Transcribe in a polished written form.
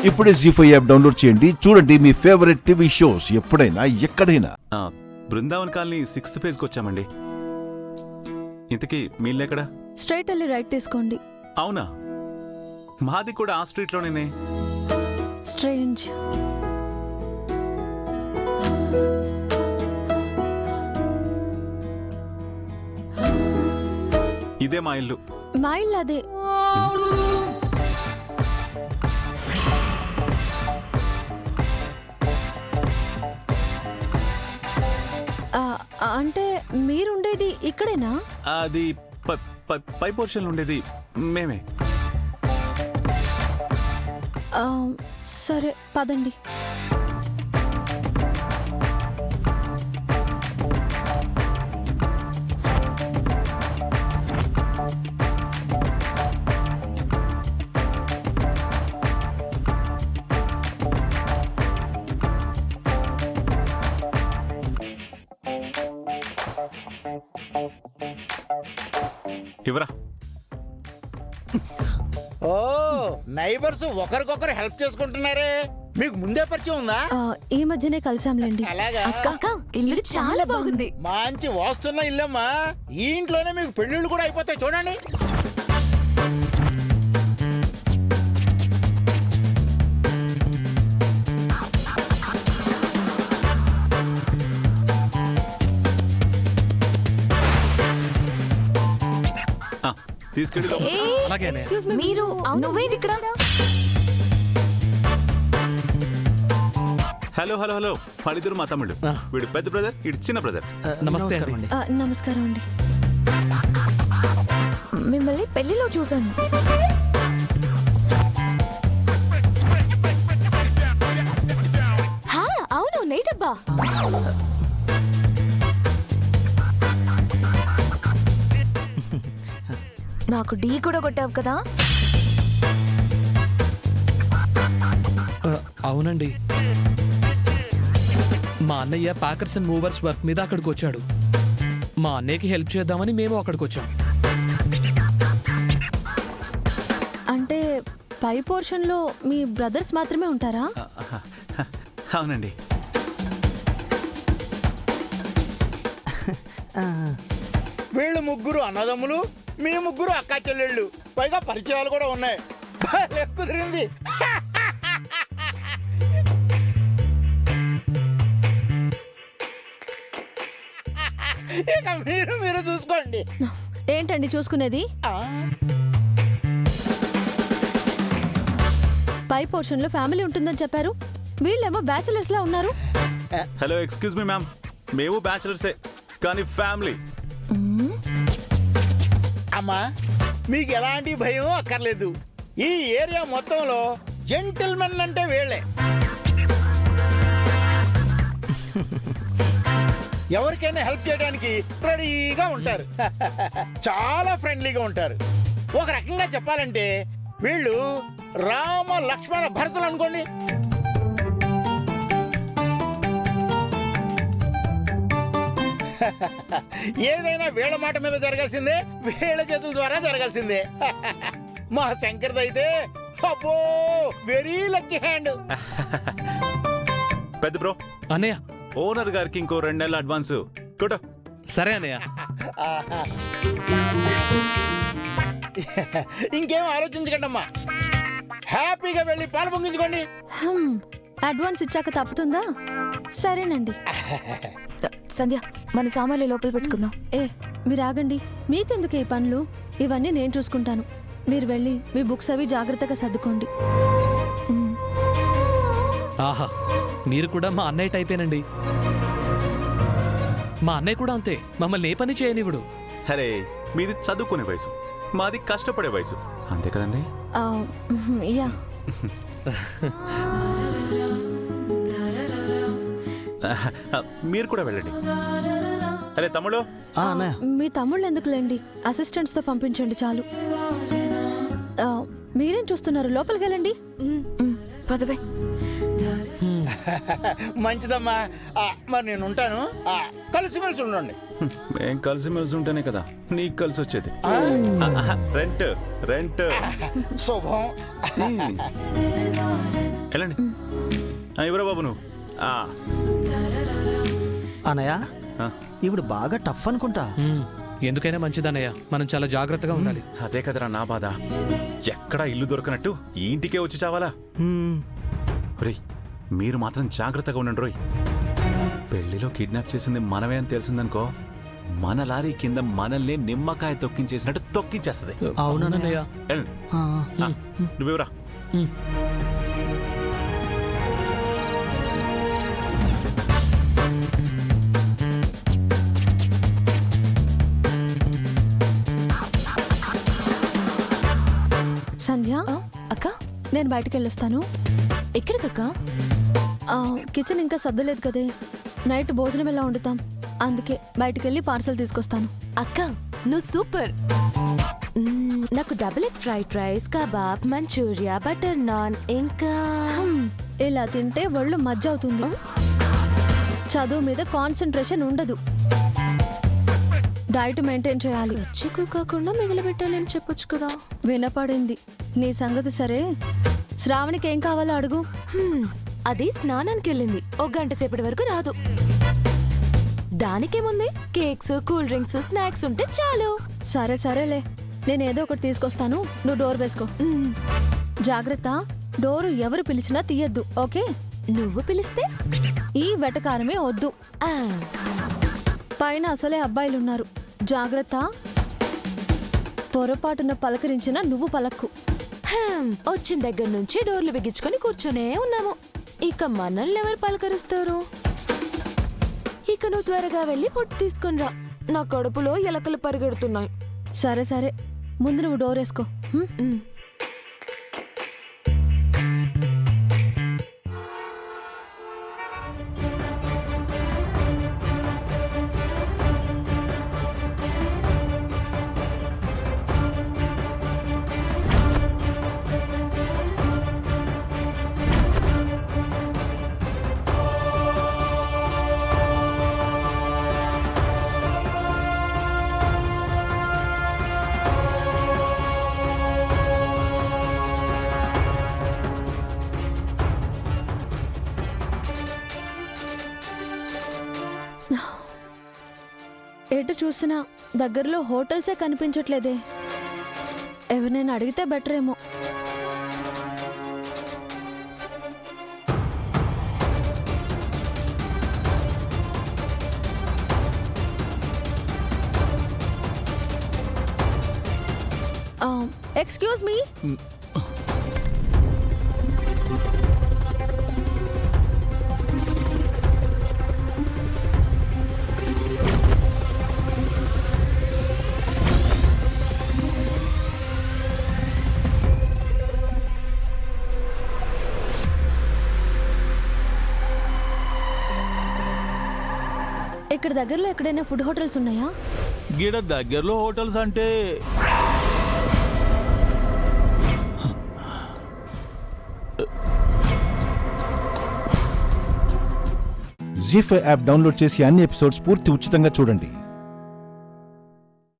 ఇప్పుడే జీ5 app download చేయండి. చూడండి మీ ఫేవరెట్ టీవీ షోస్ ఎప్పుడైనా ఎక్కడైనా. బృందావన్ కాలనీ 6th ఫేజ్ కి వచ్చామండి. ఇంతకీ మీళ్ళెక్కడ? స్ట్రైట్ వెళ్ళి రైట్ తీసుకోండి. అవునా, మాది కూడా ఆ స్ట్రీట్ లోనే. స్ట్రేంజ్. ఇదే మా ఇల్లు. మా ఇల్లు అదే. అంటే మీరుండేది ఇక్కడేనా? అది పై పోర్షన్ ఉండేది మేమే. సరే పదండి. ఇవరా. ఓ నైబర్స్ ఒకరికొకరు హెల్ప్ చేసుకుంటున్నారే. మీకు ముందే పరిచయం ఉందా? ఈ మధ్యనే కలిసాంలేండి. అలాగా? ఇల్లు చాలా బాగుంది. మంచి వాస్తున్న ఇల్లమ్మా. ఈ ఇంట్లోనే మీకు పెళ్లిళ్ళు కూడా అయిపోతాయి చూడండి. తీసుకెళ్ళి మీరు నువ్వేంటి ఇక్కడ? హలో హలో హలో, వాళ్ళిద్దరు మా తమ్ముళ్ళు. వీడు పెద్ద బ్రదర్, వీడు చిన్న బ్రదర్. నమస్కారం అండి. మిమ్మల్ని పెళ్లిలో చూశాను. అవును, నేటబ్బా. నాకు ఢీ కూడా కొట్టావు కదా? అవునండి, మా అన్నయ్య ప్యాకర్స్ అండ్ మూవర్స్ వర్క్ మీద అక్కడికి వచ్చాడు. మా అన్నయ్యకి హెల్ప్ చేద్దామని మేము అక్కడికి వచ్చాం. అంటే పై పోర్షన్ లో మీ బ్రదర్స్ మాత్రమే ఉంటారా? అవునండి. వీళ్ళు ముగ్గురు అన్నదమ్ములు, మీ ముగ్గురు అక్కా చెల్లెళ్ళు, పైగా పరిచయాలు కూడా ఉన్నాయి. కుదిరింది. ఇక మీరు చూసుకోండి. ఏంటండి చూసుకునేది? పై పోర్షన్ లో ఫ్యామిలీ ఉంటుందని చెప్పారు, వీళ్ళేమో బ్యాచిలర్స్ లా ఉన్నారు. హలో, ఎక్స్క్యూజ్ మీ మ్యామ్, మేము బ్యాచిలర్సే కానీ ఫ్యామిలీ. అమ్మా, మీకు ఎలాంటి భయం అక్కర్లేదు. ఈ ఏరియా మొత్తంలో జెంటిల్మెన్ అంటే వీళ్ళే. ఎవరికైనా హెల్ప్ చేయడానికి రెడీగా ఉంటారు. చాలా ఫ్రెండ్లీగా ఉంటారు. ఒక రకంగా చెప్పాలంటే వీళ్ళు రామ లక్ష్మణ భరతులు అనుకోండి. ఏదైనా వీళ్ళ మాట మీద జరగాల్సిందే, వీళ్ళ చేతుల ద్వారా జరగాల్సిందే. మా శంకర్ది అయితే అబ్బో వెరీ లక్కీ హ్యాండ్. పెద్ద బ్రో, అన్నయ్య, ఓనర్ గారికి ఇంకో 2 నెలల అడ్వాన్స్ కొట్టు. సరే అన్నయ్య. ఇంకేం ఆలోచించకండి అమ్మా, హ్యాపీగా వెళ్ళి పాలు పొంగించుకోండి. అడ్వాన్స్ ఇచ్చాక తప్పుతుందా? సరేనండి. సంధ్య, మన సామాన్లు లోపల పెట్టుకుందాం. మీరు ఆగండి. మీకెందుకు ఈ పనులు? ఇవన్నీ నేను చూసుకుంటాను. మీరు వెళ్ళి మీ బుక్స్ అవి జాగ్రత్తగా సర్దుకోండి. ఆహా, మీరు కూడా మా అన్నయ్య టైపేనండి. మా అన్నయ్య కూడా అంతే, మమ్మల్ని ఏ పని చేయనివ్వడు. అరే, మీది చదువుకునే వయసు, మాది కష్టపడే వయసు, అంతే కదండి? యా. మీరు కూడా వెళ్ళండి. అరే తమ్ముడు. మీ తమ్ముళ్ళు ఎందుకులేండి, అసిస్టెంట్స్ తో పంపించండి చాలు. మీరేం చూస్తున్నారు? లోపలికి వెళ్ళండి. పదవే. మంచిదమ్మా. మరి నేను ఉంటాను. కలిసిమెలిసి ఉండండి. మేం కలిసిమెలిసి ఉంటేనే కదా నీకు కలిసి వచ్చేది. రెంట్ శుభం. వెళ్ళండి. ఇవరా బాబు నువ్వు. అనయ్య ఆ, ఇప్పుడు బాగా టఫ్ అనుకుంటా. ఎందుకైనా మంచిదన్నయ్య, మనం చాలా జాగ్రత్తగా ఉండాలి. అదే కదరా నా బాధ. ఎక్కడా ఇల్లు దొరకనట్టు ఈ ఇంటికే వచ్చి చావాలా? హ్మ్. రేయ్, మీరు మాత్రం జాగ్రత్తగా ఉండండి రోయ్. పెళ్లిలో కిడ్నాప్ చేసింది మనమే అని తెలిసిందనుకో, మన లారీ కింద మనల్ని నిమ్మకాయ తొక్కించేసినట్టు తొక్కించేస్తుంది. అవునన్నయ్య. వెళ్ళండి. ఆ, నువ్వెవరా? సంధ్య, అక్క నేను బయటికి వెళ్ళొస్తాను. ఎక్కడికక్క? కిచెన్ ఇంకా సర్దలేదు కదే, నైట్ భోజనం ఎలా వండుతాం, అందుకే బయటికి వెళ్ళి పార్సల్ తీసుకొస్తాను. అక్క నువ్వు సూపర్. నాకు double egg fried rice, kebab, manchuria, butter naan, ఇంకా ఇలా తింటే ఒళ్ళు మజ్జ అవుతుంది, చదువు మీద కాన్సన్ట్రేషన్ ఉండదు. డైట్ మెయింటైన్ చేయాలి. చిక్కు కాకుండా మిగిలిపెట్టాలని చెప్పొచ్చు కదా. వినపడింది నీ సంగతి. సరే, శ్రావణికి ఏం కావాలో అడుగు. అది స్నానానికి వెళ్ళింది, 1 గంట సేపటి వరకు రాదు. దానికేముంది, కేక్స్, కూల్ డ్రింక్స్, స్నాక్స్ ఉంటే చాలు. సరే సరేలే, నేను ఏదో ఒకటి తీసుకొస్తాను, నువ్వు డోర్ వేసుకో. జాగ్రత్త, డోరు ఎవరు పిలిచినా తీయద్దు, ఓకే? నువ్వు పిలిస్తే ఈ వెటకారమే వద్దు. ఆ, పైన అసలే అబ్బాయిలున్నారు, జాగ్రత్త. పొరపాటున పలకరించిన నువ్వు పలక్కు. వచ్చిన దగ్గర నుంచి డోర్లు బిగించుకొని కూర్చునే ఉన్నాము. ఇక మనల్ని ఎవరు పలకరిస్తారు? ఇక నువ్వు త్వరగా వెళ్ళి ఫుడ్ తీసుకుని రా, నా కడుపులో ఎలకలు పరిగెడుతున్నాయి. సరే సరే, ముందు నువ్వు డోర్ వేసుకో. ఉమ్. ఎటు చూసినా దగ్గరలో హోటల్సే కనిపించట్లేదే. ఎవరినైనా అడిగితే బెటర్ ఏమో. Excuse me. ఇక్కడ దగ్గరలో ఎక్కడైనా ఫుడ్ హోటల్స్ ఉన్నాయా? గీడ దగ్గరలో హోటల్స్ అంటే జీ5 యాప్ డౌన్లోడ్ చేసి అన్ని ఎపిసోడ్స్ పూర్తి ఉచితంగా చూడండి.